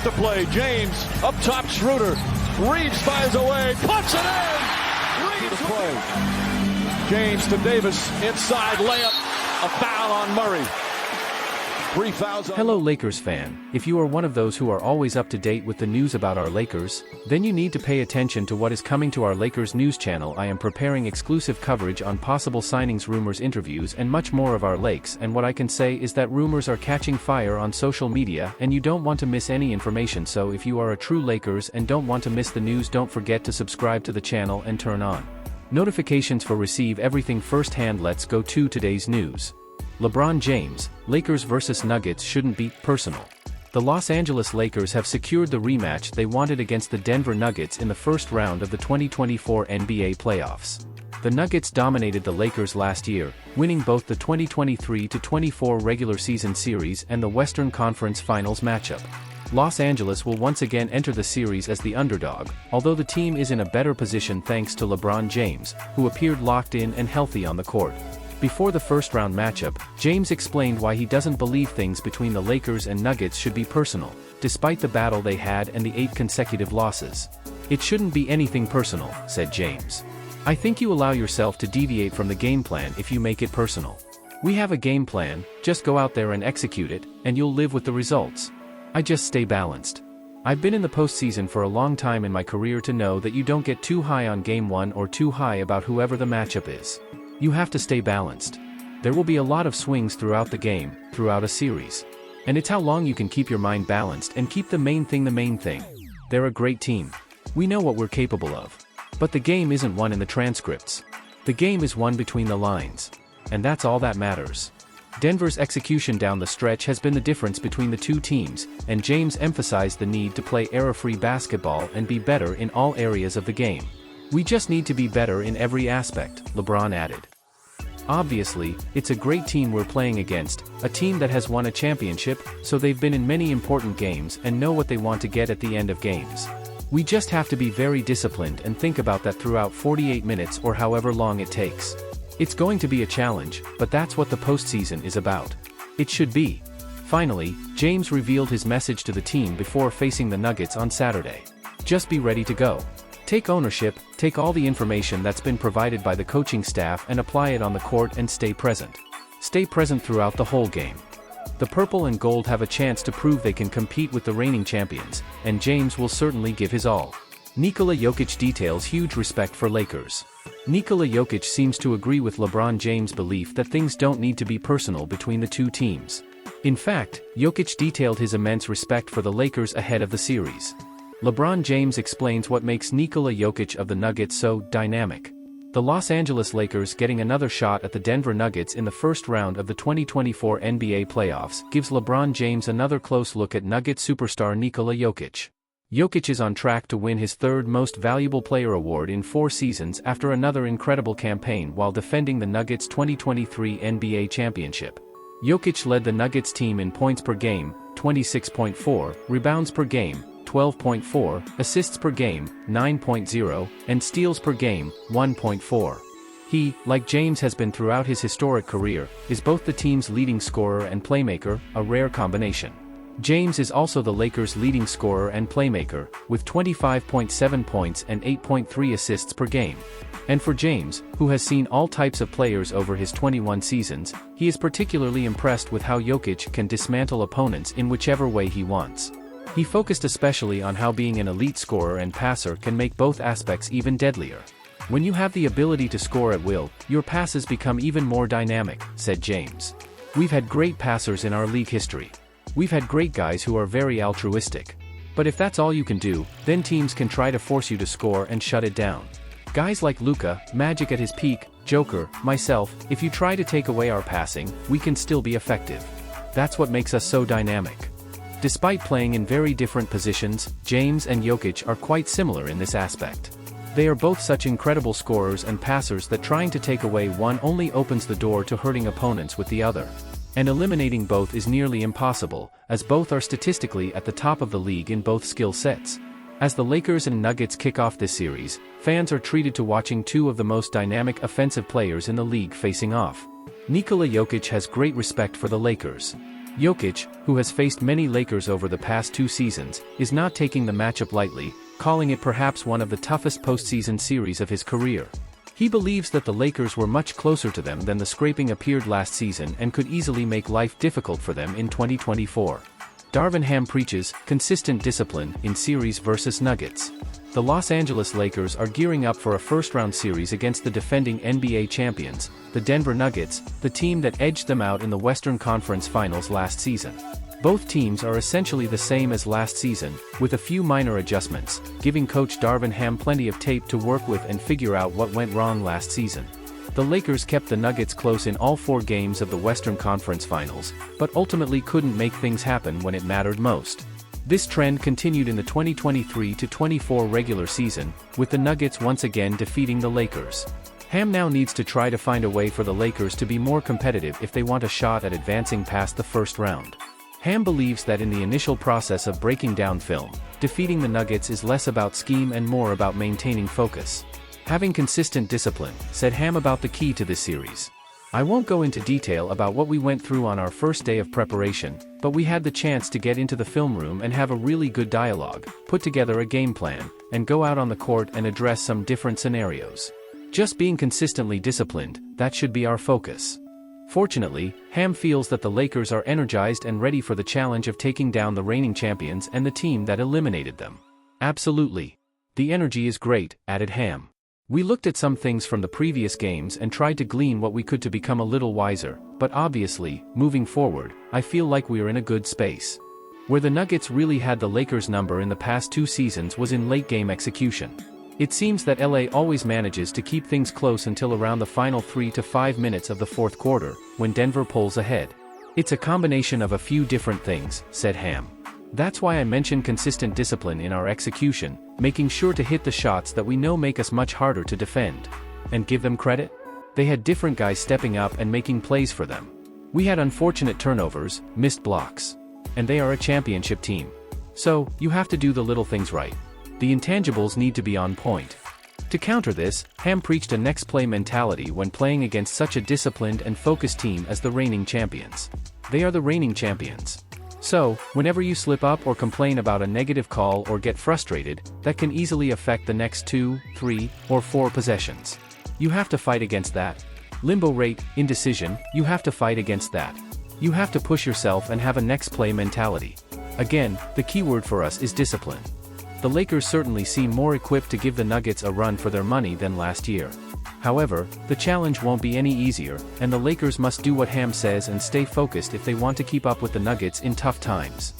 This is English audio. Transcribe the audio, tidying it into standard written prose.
left to play. James up top, Schroeder. Reeves fires away, puts it in. Reeves play. James to Davis, inside layup. A foul on Murray. 3 fouls. Hello Lakers fan, if you are one of those who are always up to date with the news about our Lakers, then you need to pay attention to what is coming to our Lakers news channel. I am preparing exclusive coverage on possible signings, rumors, interviews and much more of our Lakes, and what I can say is that rumors are catching fire on social media and you don't want to miss any information. So if you are a true Lakers and don't want to miss the news, don't forget to subscribe to the channel and turn on notifications for receive everything firsthand. Let's go to today's news. LeBron James, Lakers vs Nuggets shouldn't be personal. The Los Angeles Lakers have secured the rematch they wanted against the Denver Nuggets in the first round of the 2024 NBA playoffs. The Nuggets dominated the Lakers last year, winning both the 2023-24 regular season series and the Western Conference Finals matchup. Los Angeles will once again enter the series as the underdog, although the team is in a better position thanks to LeBron James, who appeared locked in and healthy on the court. Before the first-round matchup, James explained why he doesn't believe things between the Lakers and Nuggets should be personal, despite the battle they had and the 8 consecutive losses. "It shouldn't be anything personal," said James. "I think you allow yourself to deviate from the game plan if you make it personal. We have a game plan, just go out there and execute it, and you'll live with the results. I just stay balanced. I've been in the postseason for a long time in my career to know that you don't get too high on game one or too high about whoever the matchup is. You have to stay balanced. There will be a lot of swings throughout the game, throughout a series. And it's how long you can keep your mind balanced and keep the main thing the main thing. They're a great team. We know what we're capable of. But the game isn't won in the transcripts. The game is won between the lines. And that's all that matters." Denver's execution down the stretch has been the difference between the two teams, and James emphasized the need to play error-free basketball and be better in all areas of the game. "We just need to be better in every aspect," LeBron added. "Obviously, it's a great team we're playing against, a team that has won a championship, so they've been in many important games and know what they want to get at the end of games. We just have to be very disciplined and think about that throughout 48 minutes or however long it takes. It's going to be a challenge, but that's what the postseason is about. It should be." Finally, James revealed his message to the team before facing the Nuggets on Saturday. "Just be ready to go. Take ownership, take all the information that's been provided by the coaching staff and apply it on the court and stay present. Stay present throughout the whole game. The purple and gold have a chance to prove they can compete with the reigning champions, and James will certainly give his all." Nikola Jokic details huge respect for Lakers. Nikola Jokic seems to agree with LeBron James' belief that things don't need to be personal between the two teams. In fact, Jokic detailed his immense respect for the Lakers ahead of the series. LeBron James explains what makes Nikola Jokic of the Nuggets so dynamic. The Los Angeles Lakers getting another shot at the Denver Nuggets in the first round of the 2024 NBA playoffs gives LeBron James another close look at Nuggets superstar Nikola Jokic. Jokic is on track to win his third most valuable player award in 4 seasons after another incredible campaign while defending the Nuggets' 2023 NBA championship. Jokic led the Nuggets team in points per game, 26.4, rebounds per game, 12.4, assists per game, 9.0, and steals per game, 1.4. He, like James has been throughout his historic career, is both the team's leading scorer and playmaker, a rare combination. James is also the Lakers' leading scorer and playmaker, with 25.7 points and 8.3 assists per game. And for James, who has seen all types of players over his 21 seasons, he is particularly impressed with how Jokic can dismantle opponents in whichever way he wants. He focused especially on how being an elite scorer and passer can make both aspects even deadlier. "When you have the ability to score at will, your passes become even more dynamic," said James. "We've had great passers in our league history. We've had great guys who are very altruistic. But if that's all you can do, then teams can try to force you to score and shut it down. Guys like Luka, Magic at his peak, Joker, myself, if you try to take away our passing, we can still be effective. That's what makes us so dynamic." Despite playing in very different positions, James and Jokic are quite similar in this aspect. They are both such incredible scorers and passers that trying to take away one only opens the door to hurting opponents with the other. And eliminating both is nearly impossible, as both are statistically at the top of the league in both skill sets. As the Lakers and Nuggets kick off this series, fans are treated to watching two of the most dynamic offensive players in the league facing off. Nikola Jokic has great respect for the Lakers. Jokic, who has faced many Lakers over the past 2 seasons, is not taking the matchup lightly, calling it perhaps one of the toughest postseason series of his career. He believes that the Lakers were much closer to them than the scraping appeared last season and could easily make life difficult for them in 2024. Darvin Ham preaches consistent discipline in series versus Nuggets. The Los Angeles Lakers are gearing up for a first-round series against the defending NBA champions, the Denver Nuggets, the team that edged them out in the Western Conference Finals last season. Both teams are essentially the same as last season, with a few minor adjustments, giving coach Darvin Ham plenty of tape to work with and figure out what went wrong last season. The Lakers kept the Nuggets close in all 4 games of the Western Conference Finals, but ultimately couldn't make things happen when it mattered most. This trend continued in the 2023-24 regular season, with the Nuggets once again defeating the Lakers. Ham now needs to try to find a way for the Lakers to be more competitive if they want a shot at advancing past the first round. Ham believes that in the initial process of breaking down film, defeating the Nuggets is less about scheme and more about maintaining focus. Having consistent discipline, said Ham about the key to this series. I won't go into detail about what we went through on our first day of preparation, but we had the chance to get into the film room and have a really good dialogue, put together a game plan, and go out on the court and address some different scenarios. Just being consistently disciplined, that should be our focus. Fortunately, Ham feels that the Lakers are energized and ready for the challenge of taking down the reigning champions and the team that eliminated them. Absolutely. The energy is great, added Ham. We looked at some things from the previous games and tried to glean what we could to become a little wiser, but obviously, moving forward, I feel like we are in a good space. Where the Nuggets really had the Lakers' number in the past 2 seasons was in late-game execution. It seems that LA always manages to keep things close until around the final 3 to 5 minutes of the fourth quarter, when Denver pulls ahead. It's a combination of a few different things, said Ham. That's why I mentioned consistent discipline in our execution, making sure to hit the shots that we know make us much harder to defend. And give them credit? They had different guys stepping up and making plays for them. We had unfortunate turnovers, missed blocks. And they are a championship team. So, you have to do the little things right. The intangibles need to be on point. To counter this, Ham preached a next-play mentality when playing against such a disciplined and focused team as the reigning champions. They are the reigning champions. So, whenever you slip up or complain about a negative call or get frustrated, that can easily affect the next 2, 3, or 4 possessions. You have to fight against that. Limbo rate, indecision, you have to fight against that. You have to push yourself and have a next-play mentality. Again, the keyword for us is discipline. The Lakers certainly seem more equipped to give the Nuggets a run for their money than last year. However, the challenge won't be any easier, and the Lakers must do what Ham says and stay focused if they want to keep up with the Nuggets in tough times.